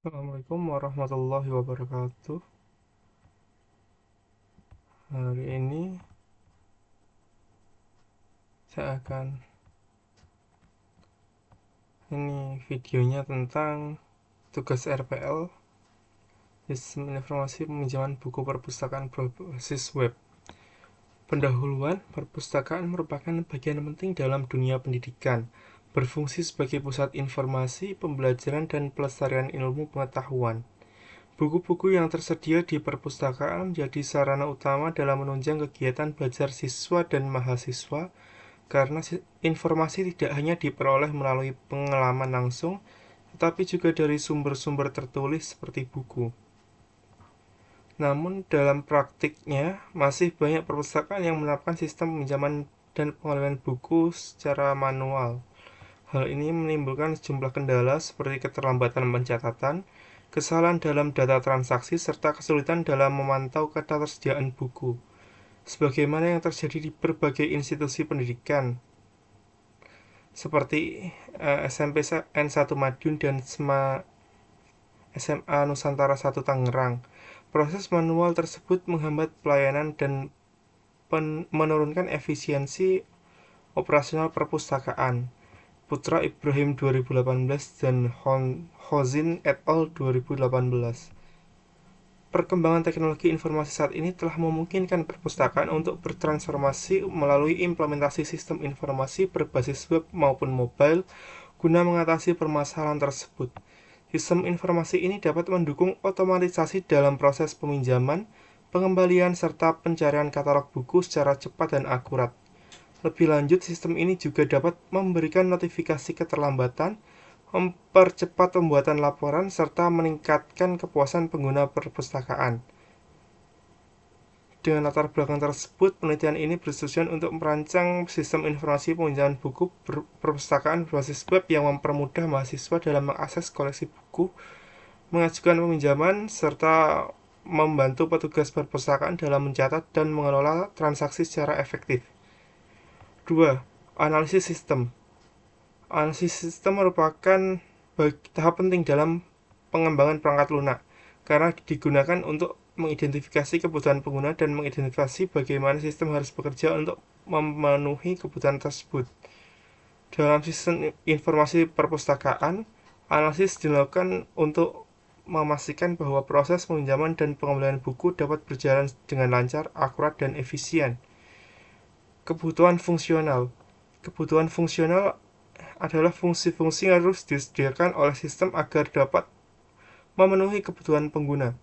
Assalamualaikum warahmatullahi wabarakatuh. Hari ini saya akan videonya tentang tugas RPL, Sistem Informasi Peminjaman Buku Perpustakaan Berbasis Web. Pendahuluan, perpustakaan merupakan bagian penting dalam dunia pendidikan, berfungsi sebagai pusat informasi, pembelajaran, dan pelestarian ilmu pengetahuan. Buku-buku yang tersedia di perpustakaan menjadi sarana utama dalam menunjang kegiatan belajar siswa dan mahasiswa karena informasi tidak hanya diperoleh melalui pengalaman langsung, tetapi juga dari sumber-sumber tertulis seperti buku. Namun, dalam praktiknya, masih banyak perpustakaan yang menerapkan sistem peminjaman dan pengalihan buku secara manual. Hal ini menimbulkan sejumlah kendala seperti keterlambatan pencatatan, kesalahan dalam data transaksi, serta kesulitan dalam memantau ketersediaan buku. Sebagaimana yang terjadi di berbagai institusi pendidikan, seperti SMP N1 Madiun dan SMA Nusantara 1 Tangerang. Proses manual tersebut menghambat pelayanan dan menurunkan efisiensi operasional perpustakaan. Putra Ibrahim 2018 dan Hozin et al. 2018. Perkembangan teknologi informasi saat ini telah memungkinkan perpustakaan untuk bertransformasi melalui implementasi sistem informasi berbasis web maupun mobile guna mengatasi permasalahan tersebut. Sistem informasi ini dapat mendukung otomatisasi dalam proses peminjaman, pengembalian, serta pencarian katalog buku secara cepat dan akurat. Lebih lanjut, sistem ini juga dapat memberikan notifikasi keterlambatan, mempercepat pembuatan laporan, serta meningkatkan kepuasan pengguna perpustakaan. Dengan latar belakang tersebut, penelitian ini bertujuan untuk merancang sistem informasi peminjaman buku perpustakaan berbasis web yang mempermudah mahasiswa dalam mengakses koleksi buku, mengajukan peminjaman, serta membantu petugas perpustakaan dalam mencatat dan mengelola transaksi secara efektif. 2. Analisis sistem. Analisis sistem merupakan tahap penting dalam pengembangan perangkat lunak, karena digunakan untuk mengidentifikasi kebutuhan pengguna dan mengidentifikasi bagaimana sistem harus bekerja untuk memenuhi kebutuhan tersebut. Dalam sistem informasi perpustakaan, analisis dilakukan untuk memastikan bahwa proses peminjaman dan pengembalian buku dapat berjalan dengan lancar, akurat, dan efisien. Kebutuhan fungsional. Kebutuhan fungsional adalah fungsi-fungsi yang harus disediakan oleh sistem agar dapat memenuhi kebutuhan pengguna.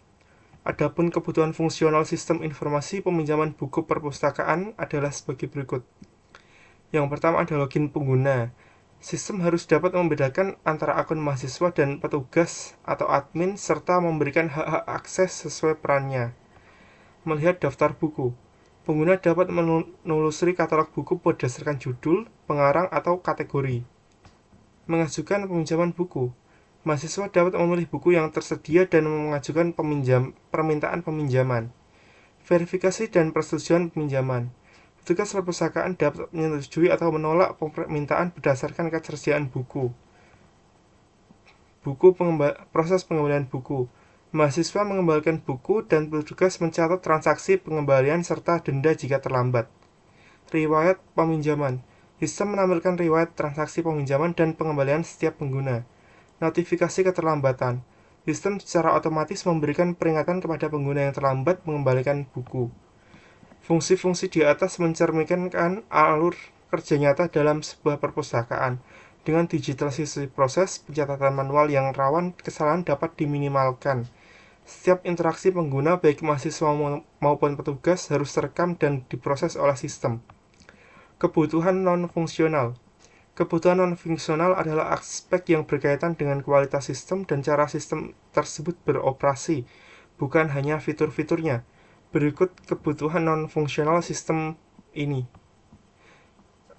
Adapun kebutuhan fungsional sistem informasi peminjaman buku perpustakaan adalah sebagai berikut. Yang pertama adalah login pengguna. Sistem harus dapat membedakan antara akun mahasiswa dan petugas atau admin serta memberikan hak-hak akses sesuai perannya. Melihat daftar buku. Pengguna dapat menelusuri katalog buku berdasarkan judul, pengarang, atau kategori. Mengajukan peminjaman buku. Mahasiswa dapat memilih buku yang tersedia dan mengajukan permintaan peminjaman. Verifikasi dan persetujuan peminjaman. Petugas perpustakaan dapat menyetujui atau menolak permintaan berdasarkan ketersediaan buku. Proses pengembalian buku. Mahasiswa mengembalikan buku dan petugas mencatat transaksi pengembalian serta denda jika terlambat. Riwayat peminjaman. Sistem menampilkan riwayat transaksi peminjaman dan pengembalian setiap pengguna. Notifikasi keterlambatan. Sistem secara otomatis memberikan peringatan kepada pengguna yang terlambat mengembalikan buku. Fungsi-fungsi di atas mencerminkan alur kerja nyata dalam sebuah perpustakaan. Dengan digitalisasi proses, pencatatan manual yang rawan kesalahan dapat diminimalkan. Setiap interaksi pengguna, baik mahasiswa maupun petugas, harus terekam dan diproses oleh sistem. Kebutuhan non-fungsional. Kebutuhan non-fungsional adalah aspek yang berkaitan dengan kualitas sistem dan cara sistem tersebut beroperasi, bukan hanya fitur-fiturnya. Berikut kebutuhan non-fungsional sistem ini.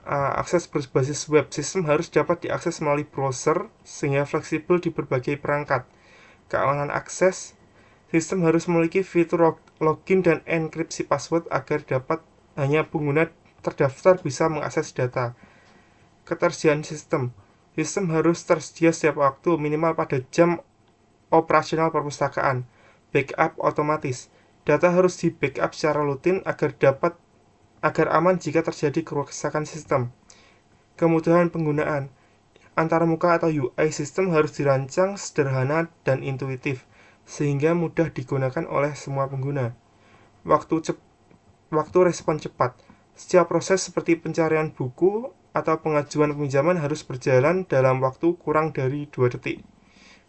Akses berbasis web. Sistem harus dapat diakses melalui browser sehingga fleksibel di berbagai perangkat. Keamanan akses. Sistem harus memiliki fitur login dan enkripsi password agar dapat hanya pengguna terdaftar bisa mengakses data. Ketersediaan sistem. Sistem harus tersedia setiap waktu, minimal pada jam operasional perpustakaan. Backup otomatis. Data harus di backup secara rutin agar aman jika terjadi kerusakan sistem. Kemudahan penggunaan. Antarmuka atau UI sistem harus dirancang sederhana dan intuitif, sehingga mudah digunakan oleh semua pengguna. Waktu respon cepat. Setiap proses seperti pencarian buku atau pengajuan peminjaman harus berjalan dalam waktu kurang dari 2 detik.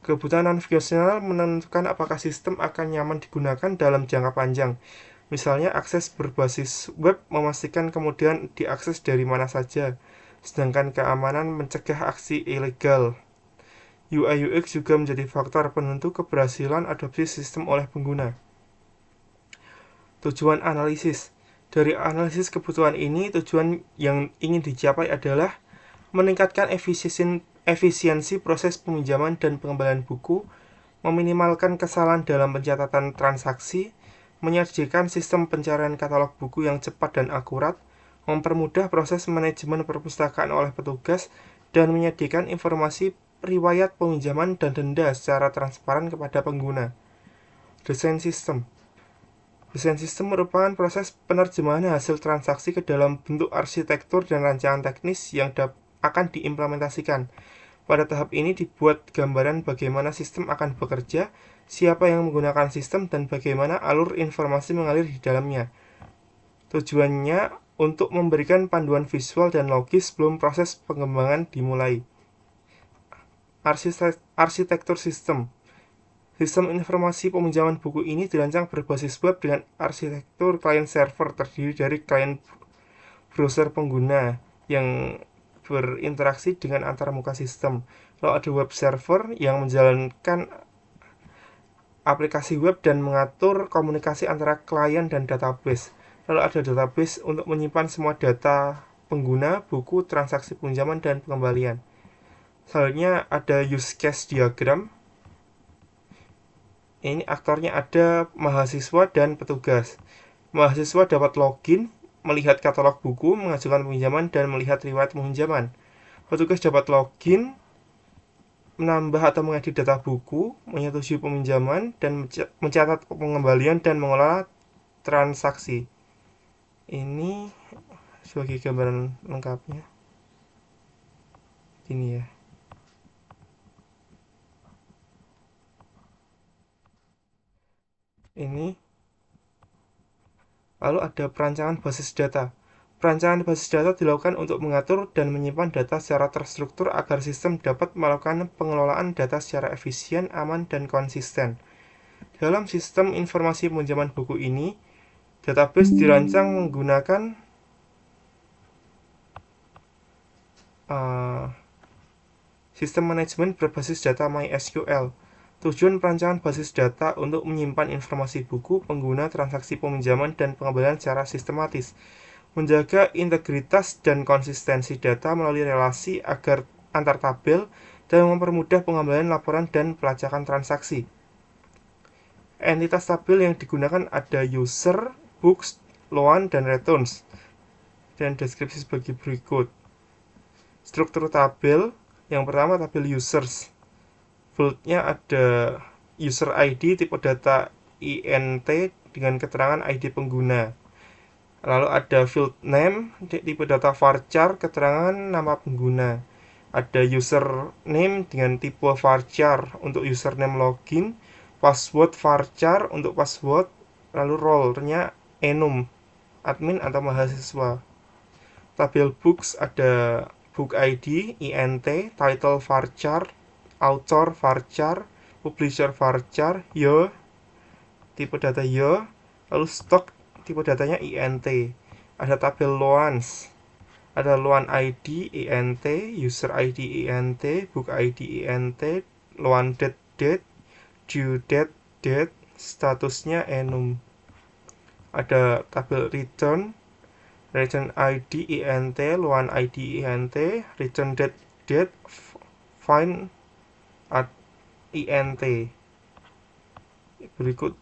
Kebutuhan non-fungsional menentukan apakah sistem akan nyaman digunakan dalam jangka panjang. Misalnya akses berbasis web memastikan kemudian diakses dari mana saja, sedangkan keamanan mencegah aksi ilegal. UI UX juga menjadi faktor penentu keberhasilan adopsi sistem oleh pengguna. Tujuan analisis. Dari analisis kebutuhan ini, tujuan yang ingin dicapai adalah meningkatkan efisiensi proses peminjaman dan pengembalian buku, meminimalkan kesalahan dalam pencatatan transaksi, menyajikan sistem pencarian katalog buku yang cepat dan akurat, mempermudah proses manajemen perpustakaan oleh petugas, dan menyediakan informasi riwayat peminjaman dan denda secara transparan kepada pengguna. Desain sistem. Desain sistem merupakan proses penerjemahan hasil transaksi ke dalam bentuk arsitektur dan rancangan teknis yang akan diimplementasikan. Pada tahap ini dibuat gambaran bagaimana sistem akan bekerja, siapa yang menggunakan sistem, dan bagaimana alur informasi mengalir di dalamnya. Tujuannya untuk memberikan panduan visual dan logis sebelum proses pengembangan dimulai. Arsitektur sistem. Sistem informasi peminjaman buku ini dirancang berbasis web dengan arsitektur client-server terdiri dari client browser pengguna yang berinteraksi dengan antarmuka sistem. Lalu ada web server yang menjalankan aplikasi web dan mengatur komunikasi antara klien dan database. Lalu ada database untuk menyimpan semua data pengguna, buku, transaksi pinjaman, dan pengembalian. Selanjutnya ada use case diagram. Ini aktornya ada mahasiswa dan petugas. Mahasiswa dapat login, melihat katalog buku, mengajukan pinjaman, dan melihat riwayat peminjaman. Petugas dapat login, menambah atau mengedit data buku, menyetujui peminjaman, dan mencatat pengembalian dan mengelola transaksi. Ini sebagai gambaran lengkapnya. Ini ya. Ini. Lalu ada perancangan basis data. Perancangan basis data dilakukan untuk mengatur dan menyimpan data secara terstruktur agar sistem dapat melakukan pengelolaan data secara efisien, aman, dan konsisten. Dalam sistem informasi peminjaman buku ini, database dirancang menggunakan sistem manajemen berbasis data MySQL. Tujuan perancangan basis data untuk menyimpan informasi buku, pengguna, transaksi peminjaman, dan pengembalian secara sistematis, menjaga integritas dan konsistensi data melalui relasi agar antar tabel, dan mempermudah pengembalian laporan dan pelacakan transaksi. Entitas tabel yang digunakan ada user, books, loan, dan returns. Dan deskripsi sebagai berikut. Struktur tabel. Yang pertama tabel users. Fieldnya ada user ID, tipe data INT dengan keterangan ID pengguna. Lalu ada field name, tipe data varchar, keterangan nama pengguna. Ada username dengan tipe varchar untuk username login, password varchar untuk password, lalu role-nya enum, admin atau mahasiswa. Tabel books ada book ID, INT, title varchar, author varchar, publisher varchar, tipe data lalu stock tipe datanya INT. Ada tabel loans. Ada loan ID INT, user ID INT, book ID INT, loan date, due date, statusnya enum. Ada tabel return ID INT, loan ID INT, return date, fine INT. Berikut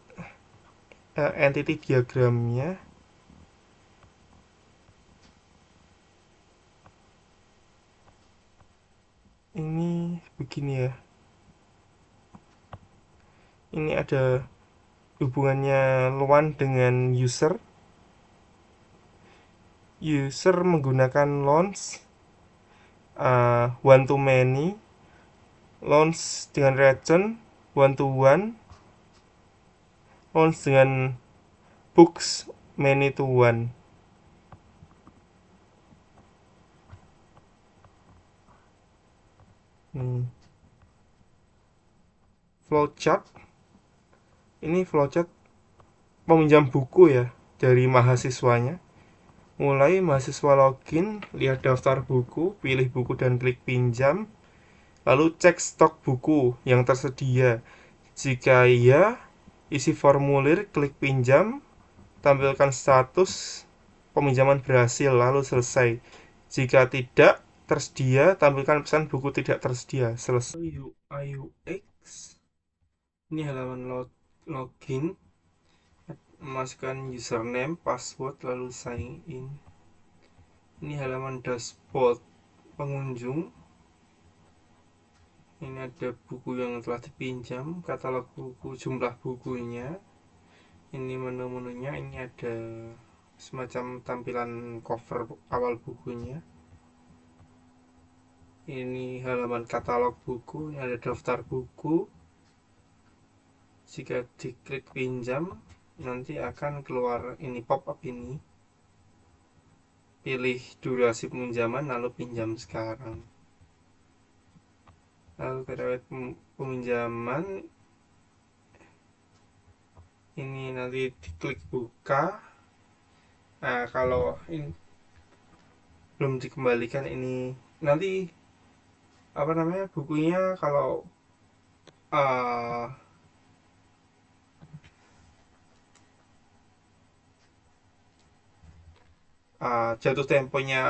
entity diagramnya. Ini begini ya. Ini ada hubungannya loan dengan user. User menggunakan loans one to many, loans dengan return one to one, loans dengan books many to one. Flowchart. Ini flowchart peminjam buku ya dari mahasiswanya. Mulai mahasiswa login, lihat daftar buku, pilih buku dan klik pinjam, lalu cek stok buku yang tersedia. Jika iya, isi formulir, klik pinjam, tampilkan status peminjaman berhasil, lalu selesai. Jika tidak tersedia, tampilkan pesan buku tidak tersedia. Selesai. UI UX. Ini halaman login. Masukkan username, password, lalu sign in. Ini halaman dashboard pengunjung. Ini ada buku yang telah dipinjam, katalog buku, jumlah bukunya. Ini menu-menunya. Ini ada semacam tampilan cover awal bukunya. Ini halaman katalog buku. Ini ada daftar buku. Jika diklik pinjam, nanti akan keluar ini pop-up ini. Pilih durasi peminjaman, lalu pinjam sekarang. Lalu riwayat peminjaman ini nanti diklik buka. Nah, kalau ini belum dikembalikan, ini nanti apa namanya bukunya kalau uh, jatuh temponya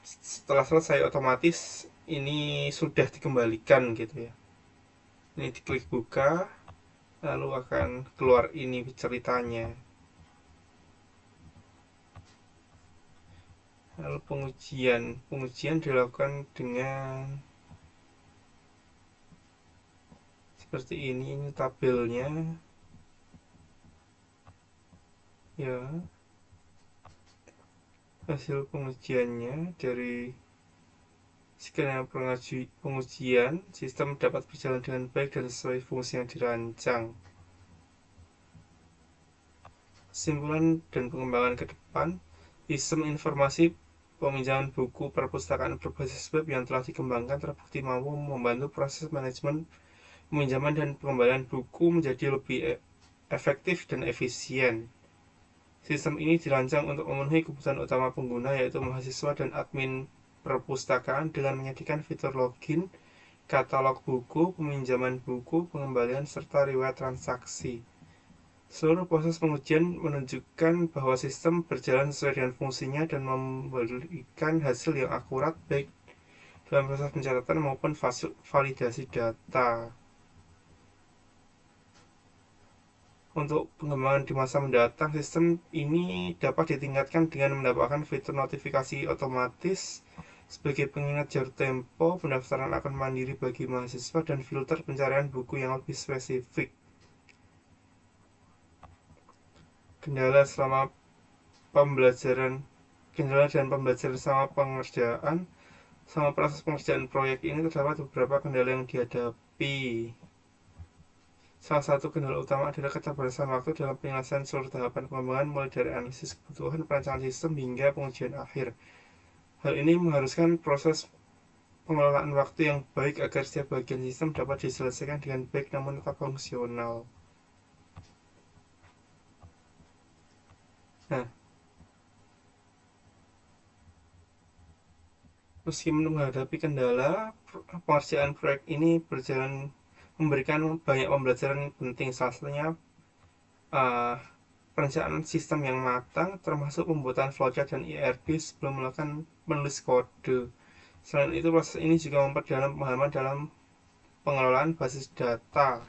setelah selesai, otomatis ini sudah dikembalikan gitu ya. Ini diklik buka, lalu akan keluar ini ceritanya. Lalu pengujian dilakukan dengan seperti ini tabelnya ya. Hasil pengujiannya dari sekian pengujian, sistem dapat berjalan dengan baik dan sesuai fungsi yang dirancang. Kesimpulan dan pengembangan ke depan, sistem informasi peminjaman buku perpustakaan berbasis web yang telah dikembangkan terbukti mampu membantu proses manajemen peminjaman dan pengembalian buku menjadi lebih efektif dan efisien. Sistem ini dirancang untuk memenuhi kebutuhan utama pengguna, yaitu mahasiswa dan admin perpustakaan, dengan menyediakan fitur login, katalog buku, peminjaman buku, pengembalian, serta riwayat transaksi. Seluruh proses pengujian menunjukkan bahwa sistem berjalan sesuai dengan fungsinya dan memberikan hasil yang akurat baik dalam proses pencatatan maupun validasi data. Untuk pengembangan di masa mendatang, sistem ini dapat ditingkatkan dengan mendapatkan fitur notifikasi otomatis sebagai pengingat jatuh tempo, pendaftaran akun mandiri bagi mahasiswa, dan filter pencarian buku yang lebih spesifik. Kendala selama pembelajaran, kendala dan pembelajaran sama pengerjaan, sama proses pengerjaan proyek ini terdapat beberapa kendala yang dihadapi. Salah satu kendala utama adalah keterbatasan waktu dalam penyelesaian seluruh tahapan pengembangan, mulai dari analisis kebutuhan, perancangan sistem, hingga pengujian akhir. Hal ini mengharuskan proses pengelolaan waktu yang baik agar setiap bagian sistem dapat diselesaikan dengan baik namun tetap fungsional. Nah, meski menghadapi kendala, pengerjaan proyek ini berjalan memberikan banyak pembelajaran penting. Salah satunya perencanaan sistem yang matang, termasuk pembuatan flowchart dan IRB sebelum melakukan menulis kode. Selain itu, proses ini juga memperdalam pemahaman dalam pengelolaan basis data.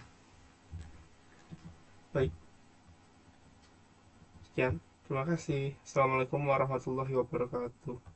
Baik, sekian. Terima kasih. Assalamualaikum warahmatullahi wabarakatuh.